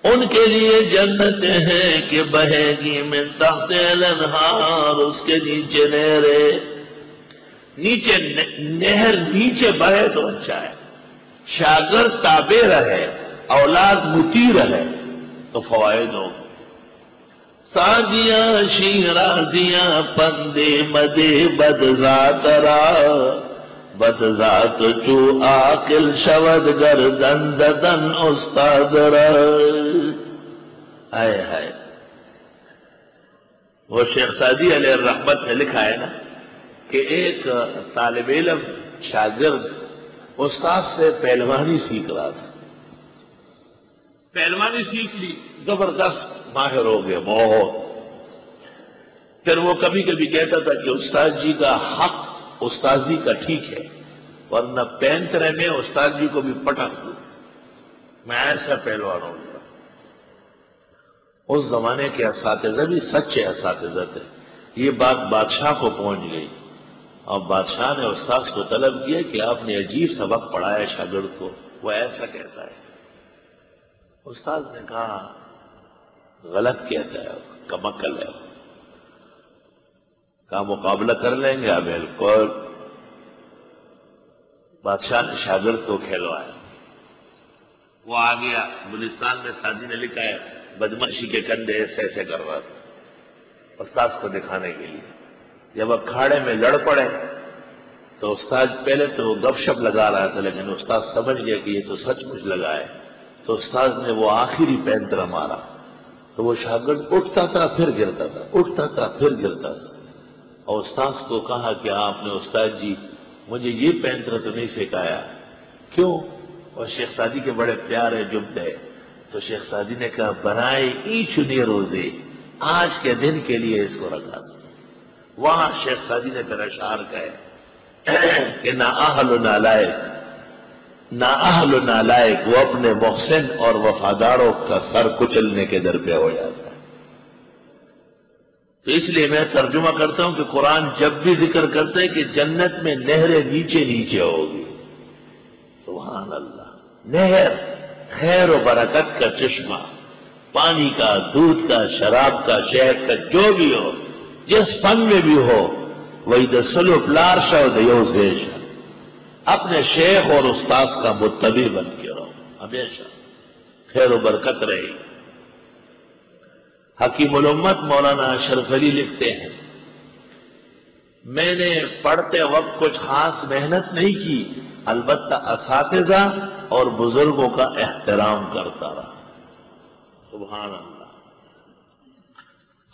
ان کے لیے جنتیں ہیں کہ بہے گی من تحت الانہار، اس کے نیچے نہریں، نیچے نہر نیچے بہے تو اچھا ہے، شاگرد تابع رہے، اولاد مطیع رہے تو فوائد ہو۔ سادیاں شیرازیاں پندے مدے بدذات را، بدذات چو عاقل شود گردن زدن استاد را۔ آئے ہائے، وہ شیخ سعدی علیہ الرحمت نے لکھا ہے نا کہ ایک طالب علم شاگرد استاد سے پہلوانی سیکھ رہا تھا، پہلوانی سیکھ لی، زبردست ماہر ہو گئے بہت۔ پھر وہ کبھی کبھی کہتا تھا کہ استاد جی کا حق استاد جی کا ٹھیک ہے، ورنہ پینترے میں استاد جی کو بھی پٹک دوں، میں ایسا پہلوان ہو گیا۔ اس زمانے کے اساتذہ بھی سچے اساتذہ تھے۔ یہ بات بادشاہ کو پہنچ گئی اور بادشاہ نے استاد کو طلب کیا کہ آپ نے عجیب سبق پڑھایا شاگرد کو، وہ ایسا کہتا ہے۔ استاد نے کہا غلط کہتا ہے، کمکل ہے، کہا مقابلہ کر لیں گے؟ بالکل۔ بادشاہ نے شاگرد کو کھیلوایا، وہ آ گیا۔ گلستان میں سعدی نے لکھا ہے بدمعشی کے کندھے ایسے ایسے کر رہا تھا استاد کو دکھانے کے لیے۔ جب اکھاڑے میں لڑ پڑے تو استاد پہلے تو وہ گپ شپ لگا رہا تھا، لیکن استاد سمجھ گیا کہ یہ تو سچ مچ لگا ہے، تو استاد نے وہ آخری پینترا مارا تو وہ شاگرد اٹھتا تھا پھر گرتا تھا، اٹھتا تھا پھر گرتا تھا۔ اور استاد کو کہا کہ آپ نے استاد جی مجھے یہ پینترا تو نہیں سکھایا، کیوں؟ اور شیخ سعدی کے بڑے پیارے جملے، تو شیخ سعدی نے کہا برائے ای چنی روزے، آج کے دن کے لیے اس کو رکھا تھا۔ وہاں شیخ سعدی نے پھر اشعار کہے کہ نہ اہل و نالائق، نہ اہل و نالائق، وہ اپنے محسن اور وفاداروں کا سر کچلنے کے در پہ ہو جاتا ہے۔ تو اس لیے میں ترجمہ کرتا ہوں کہ قرآن جب بھی ذکر کرتے ہیں کہ جنت میں نہریں نیچے نیچے ہوگی، سبحان اللہ، نہر خیر و برکت کا چشمہ، پانی کا، دودھ کا، شراب کا، شہد کا، جو بھی ہو، جس فن میں بھی ہو، وہی دا سلوک لارشا و دیو زیشا، اپنے شیخ اور استاذ کا متبع بن کے رہو، ہمیشہ خیر و برکت رہے۔ حکیم الامت مولانا اشرف علی لکھتے ہیں میں نے پڑھتے وقت کچھ خاص محنت نہیں کی، البتہ اساتذہ اور بزرگوں کا احترام کرتا رہا، سبحان اللہ۔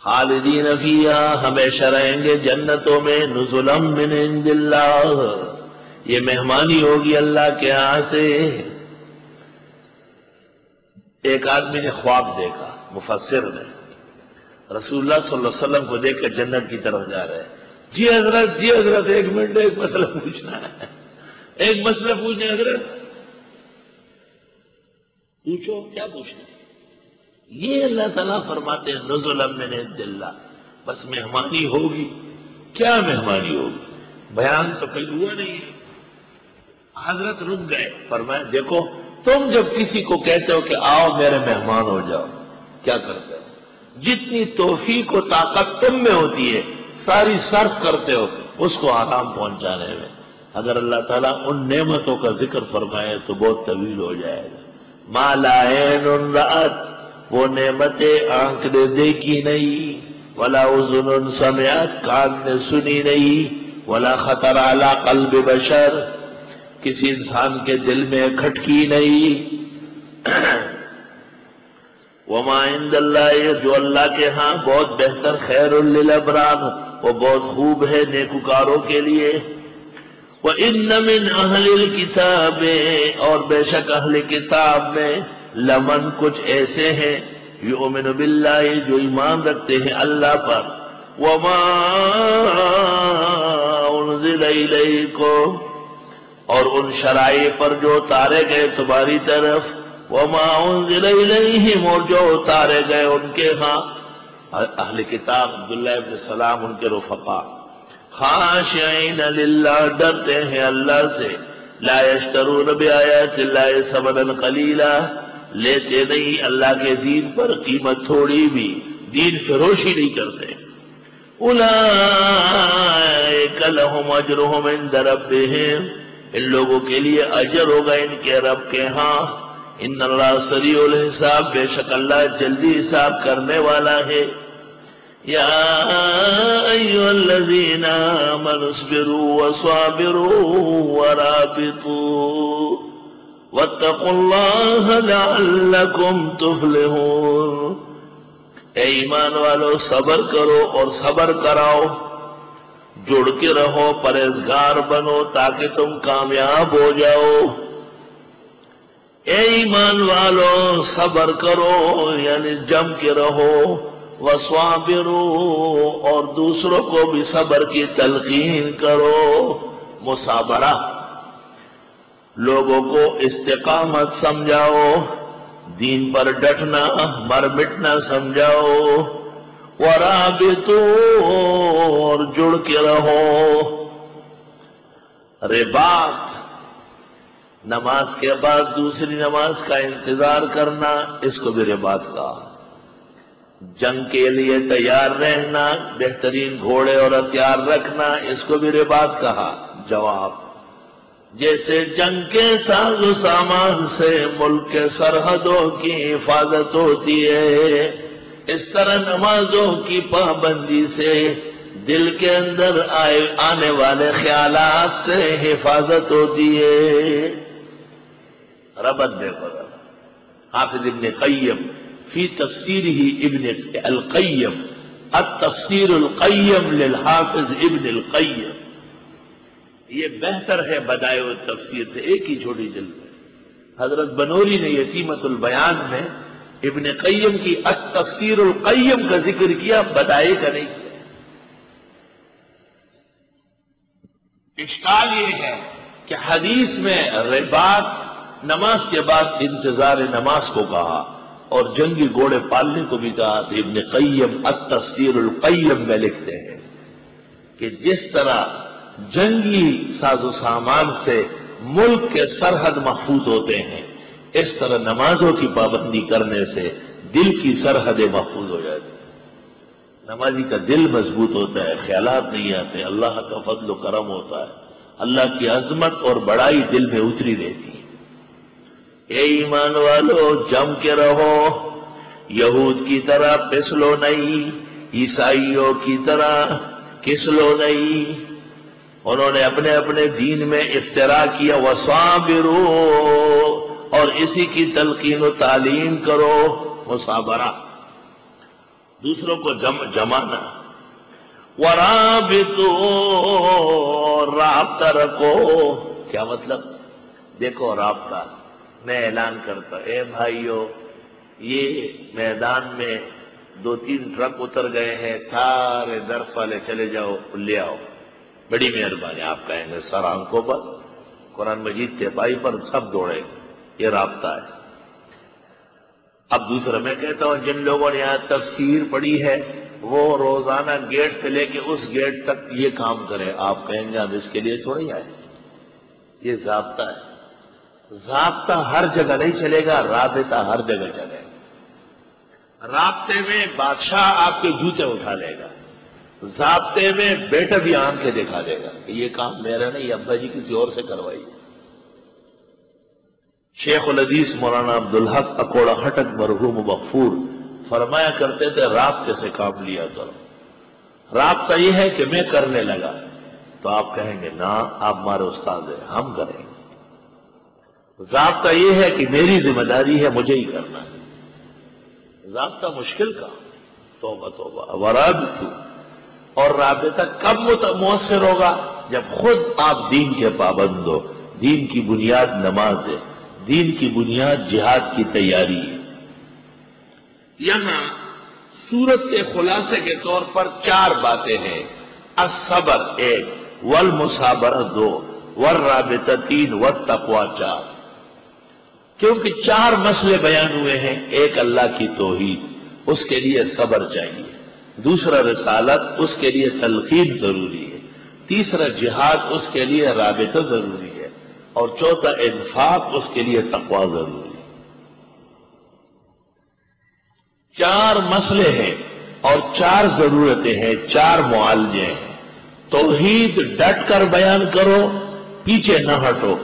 خالدین فیہا، ہمیشہ رہیں گے جنتوں میں، نزلا من عند اللہ، یہ مہمانی ہوگی اللہ کے ہاں سے۔ ایک آدمی نے خواب دیکھا، مفسر نے، رسول اللہ صلی اللہ علیہ وسلم کو دیکھ کر جنت کی طرف جا رہے ہیں۔ جی حضرت ایک منٹ، ایک مسئلہ پوچھنا ہے، ایک مسئلہ پوچھنا ہے حضرت۔ پوچھو، کیا پوچھنا؟ یہ اللہ تعالیٰ فرماتے ہیں نزلا من عند اللہ، بس مہمانی ہوگی۔ کیا مہمانی ہوگی؟ بیان تو کہیں ہوا نہیں ہے۔ حضرت رک گئے، فرمایا دیکھو تم جب کسی کو کہتے ہو کہ آؤ میرے مہمان ہو جاؤ، کیا کرتے ہو؟ جتنی توفیق و طاقت تم میں ہوتی ہے ساری صرف کرتے ہو اس کو آرام پہنچانے میں۔ اگر اللہ تعالیٰ ان نعمتوں کا ذکر فرمائے تو بہت طویل ہو جائے گا۔ ما لا عین رأت، وہ نعمتیں آنکھ نے دیکھی نہیں، ولا اذن سمعت، کان نے سنی نہیں، ولا خطر علی قلب بشر، کسی انسان کے دل میں کھٹکی نہیں۔ وما عند اللہ، جو اللہ کے ہاں بہت بہتر، خیر للابرار، وہ بہت خوب ہے نیکوکاروں کے لیے۔ وَإِنَّ مِنْ أَهْلِ الْكِتَابِ، اور بے شک اہل کتاب میں، لمن کچھ ایسے ہیں، یؤمن باللہ، جو ایمان رکھتے ہیں اللہ پر، وَمَا أُنزِلَ إِلَيْكُمْ، اور ان شرائع پر جو اتارے گئے تمہاری طرف، وَمَا أُنزِلَ إِلَيْهِمْ، اور جو اتارے گئے ان کے ہاں۔ اہل کتاب عبداللہ ابن سلام ان کے رفقا، خاشعین للہ، ڈرتے ہیں اللہ سے، لا یشترون بآیات اللہ ثمنا قلیلا، لیتے نہیں اللہ کے دین پر قیمت تھوڑی بھی، دین فروشی نہیں کرتے۔ اولئک لہم اجرہم عند ربہم، ان لوگوں کے لیے اجر ہوگا ان کے رب کے ہاں۔ ان اللہ سریع الحساب، بے شک اللہ جلدی حساب کرنے والا ہے۔ یا ایھا الذین آمنوا اصبروا وصابروا ورابطوا واتقوا اللہ لعلکم تفلحون۔ اے ایمان والو، صبر کرو اور صبر کراؤ، جڑ کے رہو، پرہیزگار بنو تاکہ تم کامیاب ہو جاؤ۔ اے ایمان والو، صبر کرو یعنی جم کے رہو، وصابروا اور دوسروں کو بھی صبر کی تلقین کرو۔ مصابرہ، لوگوں کو استقامت سمجھاؤ، دین پر ڈٹنا مر مٹنا سمجھاؤ۔ ورابطوا اور جڑ کے رہو۔ رباط، نماز کے بعد دوسری نماز کا انتظار کرنا، اس کو بھی رباط کہا۔ جنگ کے لیے تیار رہنا، بہترین گھوڑے اور ہتھیار رکھنا، اس کو بھی رباط کہا۔ جواب، جیسے جنگ کے ساز و سامان سے ملک کے سرحدوں کی حفاظت ہوتی ہے، اس طرح نمازوں کی پابندی سے دل کے اندر آنے والے خیالات سے حفاظت ہوتی ہے۔ ربط دیکھو، حافظ ابن قیم فی تفسیرہ ابن القیم، التفسیر القیم للحافظ ابن القیم، یہ بہتر ہے بدائع التفسیر سے، ایک ہی چھوٹی جلد ہے۔ حضرت بنوری نے یتیمۃ البیان میں ابن قیم کی التفسیر القیم کا ذکر کیا، بدائع کا نہیں کیا۔ اشکال یہ ہے کہ حدیث میں رباط نماز کے بعد انتظار نماز کو کہا اور جنگی گھوڑے پالنے کو بھی کہا، تو ابن قیم التفسیر القیم میں لکھتے ہیں کہ جس طرح جنگی ساز و سامان سے ملک کے سرحد محفوظ ہوتے ہیں، اس طرح نمازوں کی پابندی کرنے سے دل کی سرحدیں محفوظ ہو جاتی ہیں۔ نمازی کا دل مضبوط ہوتا ہے، خیالات نہیں آتے، اللہ کا فضل و کرم ہوتا ہے، اللہ کی عظمت اور بڑائی دل میں اتری رہتی ہے۔ اے ایمان والو، جم کے رہو، یہود کی طرح پسلو نہیں، عیسائیوں کی طرح کسلو نہیں۔ انہوں نے اپنے اپنے دین میں افتراء کیا۔ وصابروا اور اسی کی تلقین و تعلیم کرو، مصابرہ، دوسروں کو جمانا۔ ورابطوا رابطہ رکھو، کیا مطلب؟ دیکھو رابطہ، میں اعلان کرتا، اے بھائیو، یہ میدان میں 2-3 ٹرک اتر گئے ہیں، سارے درس والے چلے جاؤ لے آؤ، بڑی مہربانی۔ آپ کہیں گے سر آنکھوں پر، قرآن مجید کے پائی پر سب دوڑے، یہ رابطہ ہے۔ اب دوسرا میں کہتا ہوں، جن لوگوں نے یہاں تفسیر پڑھی ہے وہ روزانہ گیٹ سے لے کے اس گیٹ تک یہ کام کرے۔ آپ کہیں گے ہم اس کے لیے تھوڑی آئے، یہ ضابطہ ہے۔ ضابطہ ہر جگہ نہیں چلے گا، رابطہ ہر جگہ چلے گا۔ رابطے میں بادشاہ آپ کے جوتے اٹھا لے گا، ضابطے میں بیٹا بھی آنکھیں دکھا دے گا کہ یہ کام میرا نہیں، ابا جی کسی اور سے کروائیے۔ شیخ الحدیث مولانا عبدالحق اکوڑا ہٹک مرحوم مغفور فرمایا کرتے تھے، رابطے سے کام لیا کرو۔ رابطہ یہ ہے کہ میں کرنے لگا تو آپ کہیں گے نا آپ ہمارے استاد ہیں، ہم کریں گے۔ ضابطہ یہ ہے کہ میری ذمہ داری ہے، مجھے ہی کرنا ہے۔ ضابطہ مشکل کا، توبہ توبہ۔ ورابطوا، اور رابطہ کب مؤثر ہوگا؟ جب خود آپ دین کے پابند ہو۔ دین کی بنیاد نماز ہے، دین کی بنیاد جہاد کی تیاری ہے۔ یہاں سورت کے خلاصے کے طور پر 4 باتیں ہیں۔ الصبر 1، والمصابرہ 2، والرابطہ 3، والتقوی 4۔ کیونکہ 4 مسئلے بیان ہوئے ہیں۔ ایک اللہ کی توحید، اس کے لیے صبر چاہیے۔ دوسرا رسالت، اس کے لیے تلقین ضروری ہے۔ تیسرا جہاد، اس کے لیے رابطہ ضروری ہے۔ اور چوتھا انفاق، اس کے لیے تقوی ضروری ہے۔ 4 مسئلے ہیں اور 4 ضرورتیں ہیں، 4 معالجے ہیں۔ توحید ڈٹ کر بیان کرو، پیچھے نہ ہٹو،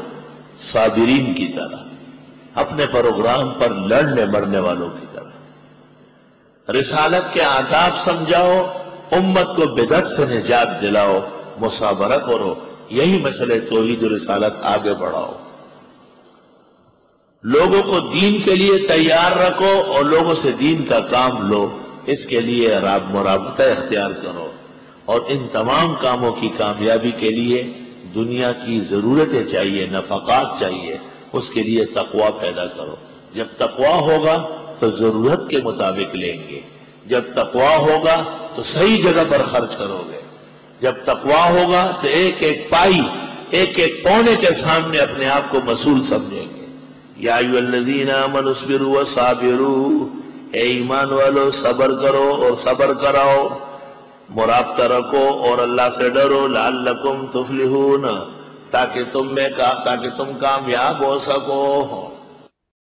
صابرین کی طرح، اپنے پروگرام پر لڑنے مرنے والوں کی طرح۔ رسالت کے آداب سمجھاؤ، امت کو بدعت سے نجات دلاؤ، مصابرہ کرو، یہی مسئلے توحید و رسالت آگے بڑھاؤ۔ لوگوں کو دین کے لیے تیار رکھو اور لوگوں سے دین کا کام لو، اس کے لیے مرابطہ اختیار کرو، اور ان تمام کاموں کی کامیابی کے لیے دنیا کی ضرورتیں چاہیے، نفقات چاہیے، اس کے لیے تقوی پیدا کرو۔ جب تقوی ہوگا تو ضرورت کے مطابق لیں گے، جب تقوی ہوگا تو صحیح جگہ پر خرچ کرو گے، جب تقوی ہوگا تو ایک ایک پائی، ایک ایک پونے کے سامنے اپنے آپ کو مسئول سمجھیں گے۔ یا ایھا الذین آمنوا اصبروا وصابروا، اے ایمان والو صبر کرو اور صبر کراؤ، مرابطہ رکھو اور اللہ سے ڈرو، لعلکم تفلحون، تاکہ تم کامیاب ہو سکو۔